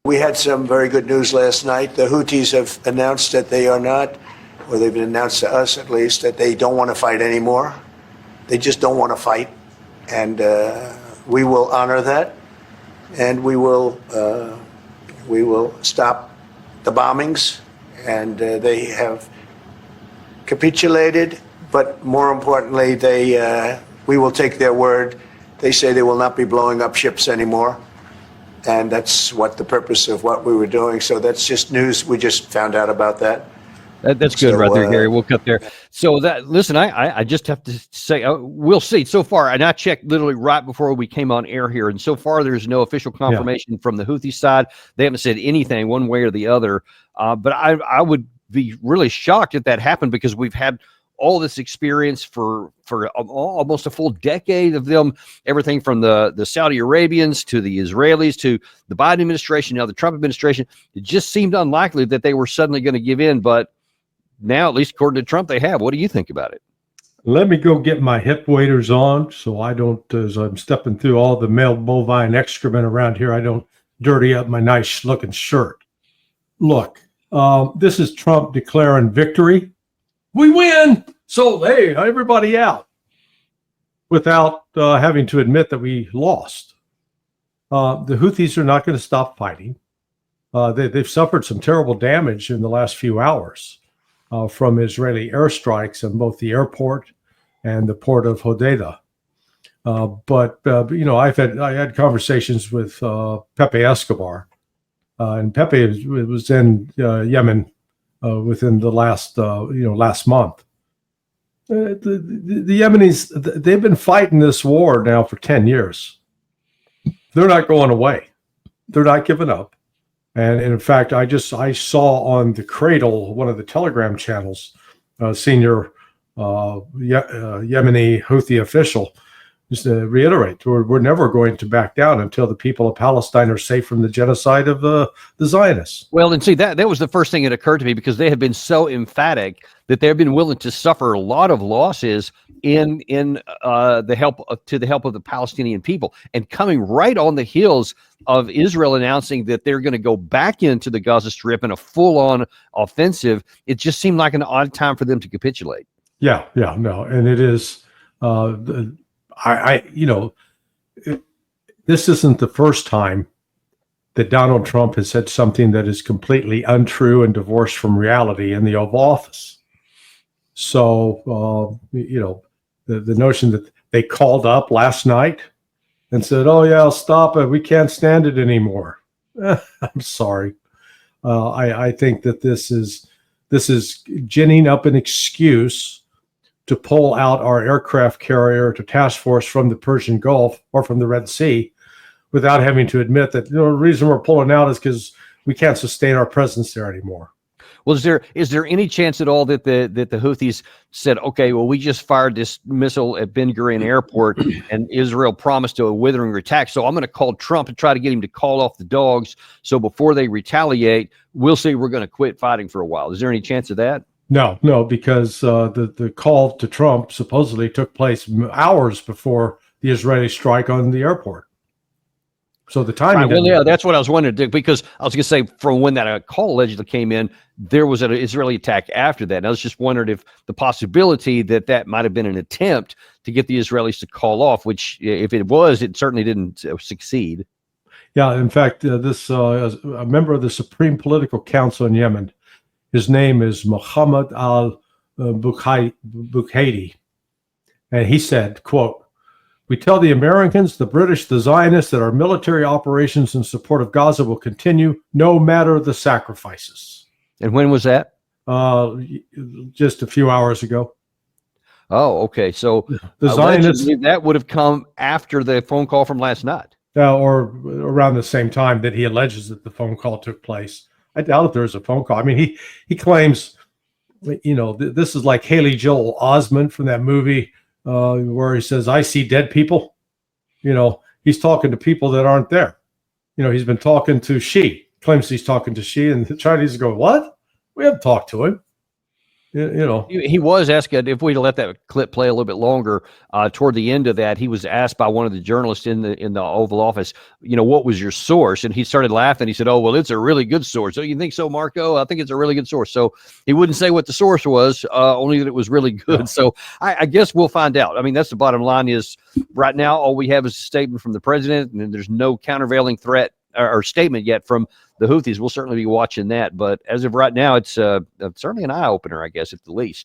We had some very good news last night. The Houthis have announced that they are not, or they've announced to us at least, that they don't want to fight anymore. They just don't want to fight. And we will honor that. And we will stop the bombings. And they have capitulated. But more importantly, we will take their word. They say they will not be blowing up ships anymore. And that's what the purpose of what we were doing. So that's just news. We just found out about that. That's good right there, Gary. We'll cut there. So listen, I just have to say, we'll see. So far, and I checked literally right before we came on air here, and so far there's no official confirmation from the Houthi side. They haven't said anything one way or the other. But I would be really shocked if that happened, because we've had all this experience for almost a full decade of them, everything from the Saudi Arabians to the Israelis to the Biden administration, now the Trump administration. It just seemed unlikely that they were suddenly going to give in, but now, at least according to Trump, they have. What do you think about it? Let me go get my hip waders on so I don't, as I'm stepping through all the male bovine excrement around here, I don't dirty up my nice looking shirt. Look, this is Trump declaring victory. We win. So, hey, everybody out, without having to admit that we lost. The Houthis are not going to stop fighting. They've suffered some terrible damage in the last few hours from Israeli airstrikes on both the airport and the port of Hodeidah. But I had conversations with Pepe Escobar, and Pepe was in Yemen within the last month. The Yemenis, they've been fighting this war now for 10 years. They're not going away. They're not giving up. And in fact, I saw on the Cradle, one of the Telegram channels, senior Yemeni Houthi official, just to reiterate, we're never going to back down until the people of Palestine are safe from the genocide of the Zionists. Well, and see, that was the first thing that occurred to me, because they have been so emphatic that they've been willing to suffer a lot of losses in the help of the Palestinian people, and coming right on the heels of Israel announcing that they're going to go back into the Gaza Strip in a full-on offensive. It just seemed like an odd time for them to capitulate. Yeah, no, and it is. This isn't the first time that Donald Trump has said something that is completely untrue and divorced from reality in the Oval Office. So, the notion that they called up last night and said, "Oh yeah, stop it. We can't stand it anymore." I'm sorry. I think that this is ginning up an excuse to pull out our aircraft carrier to task force from the Persian Gulf or from the Red Sea, without having to admit that the reason we're pulling out is because we can't sustain our presence there anymore. Well, is there any chance at all that the Houthis said, okay, well, we just fired this missile at Ben Gurion Airport and Israel promised a withering attack, so I'm going to call Trump and try to get him to call off the dogs, so before they retaliate, we'll say we're going to quit fighting for a while? Is there any chance of that? No, because the call to Trump supposedly took place hours before the Israeli strike on the airport. So the timing. Right, well, yeah, that's what I was wondering, because I was going to say, from when that call allegedly came in, there was an Israeli attack after that. And I was just wondering if the possibility that might have been an attempt to get the Israelis to call off, which, if it was, it certainly didn't succeed. Yeah, in fact, this a member of the Supreme Political Council in Yemen, his name is Mohammed al-Bukhaidi, and he said, quote, "We tell the Americans, the British, the Zionists that our military operations in support of Gaza will continue no matter the sacrifices." And when was that? Just a few hours ago. Oh, okay. So the Zionists, that would have come after the phone call from last night. Or around the same time that he alleges that the phone call took place. I doubt if there's a phone call. I mean, he claims, this is like Haley Joel Osment from that movie where he says, "I see dead people." He's talking to people that aren't there. He's been talking to Xi, claims he's talking to Xi, and the Chinese go, "What? We haven't talked to him." You know, He was asked if we'd let that clip play a little bit longer. Toward the end of that, he was asked by one of the journalists in the Oval Office, what was your source? And he started laughing. He said, "Oh, well, it's a really good source." "So you think so, Marco?" "I think it's a really good source." So he wouldn't say what the source was, only that it was really good. Yeah. So I guess we'll find out. I mean, that's the bottom line. Is right now all we have is a statement from the president, and there's no countervailing threat or statement yet from the Houthis. We'll certainly be watching that, but as of right now, it's certainly an eye opener, I guess, at the least.